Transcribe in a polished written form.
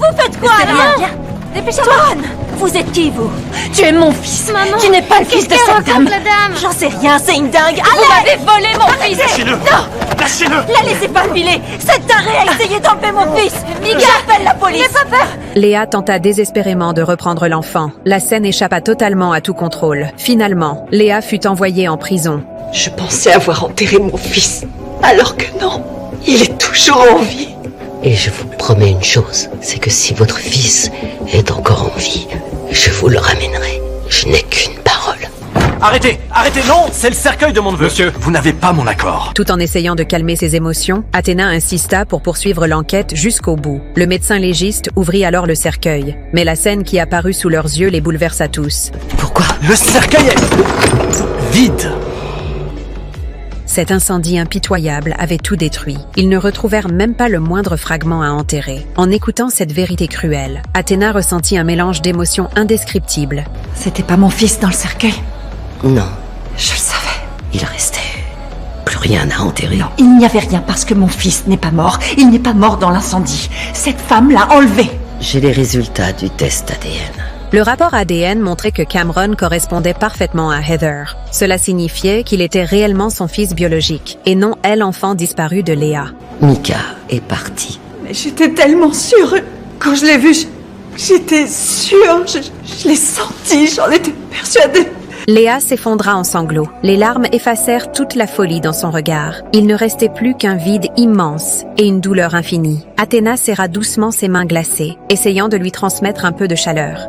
Vous faites quoi, là? Viens. Dépêchez-toi. Vous êtes qui, vous? Tu es mon fils. Maman, tu n'es pas le fils de cette dame. la dame? J'en sais rien, c'est une dingue. Vous m'avez volé mon fils. Lâchez-le. Non. Lâchez-le. La laissez pas filer. Cette tarée a essayé d'enlever mon fils. J'appelle la police. N'aie pas peur. Léa tenta désespérément de reprendre l'enfant. La scène échappa totalement à tout contrôle. Finalement, Léa fut envoyée en prison. Je pensais avoir enterré mon fils, alors que non, il est toujours en vie. Et je vous promets une chose, c'est que si votre fils est encore en vie, je vous le ramènerai. Je n'ai qu'une parole. Arrêtez, arrêtez, non, c'est le cercueil de mon neveu. Monsieur, vous n'avez pas mon accord. Tout en essayant de calmer ses émotions, Athéna insista pour poursuivre l'enquête jusqu'au bout. Le médecin légiste ouvrit alors le cercueil. Mais la scène qui apparut sous leurs yeux les bouleversa tous. Pourquoi? Le cercueil est vide. Cet incendie impitoyable avait tout détruit. Ils ne retrouvèrent même pas le moindre fragment à enterrer. En écoutant cette vérité cruelle, Athéna ressentit un mélange d'émotions indescriptibles. C'était pas mon fils dans le cercueil. Non, Je le savais. il restait plus rien à enterrer. Non, il n'y avait rien parce que mon fils n'est pas mort. Il n'est pas mort dans l'incendie. Cette femme l'a enlevé. J'ai les résultats du test ADN. Le rapport ADN montrait que Cameron correspondait parfaitement à Heather. Cela signifiait qu'il était réellement son fils biologique, et non elle l'enfant disparu de Léa. Mika est partie. Mais j'étais tellement sûre. Quand je l'ai vu, j'étais sûre. Je l'ai senti, j'en étais persuadée. Léa s'effondra en sanglots. Les larmes effacèrent toute la folie dans son regard. Il ne restait plus qu'un vide immense et une douleur infinie. Athéna serra doucement ses mains glacées, essayant de lui transmettre un peu de chaleur.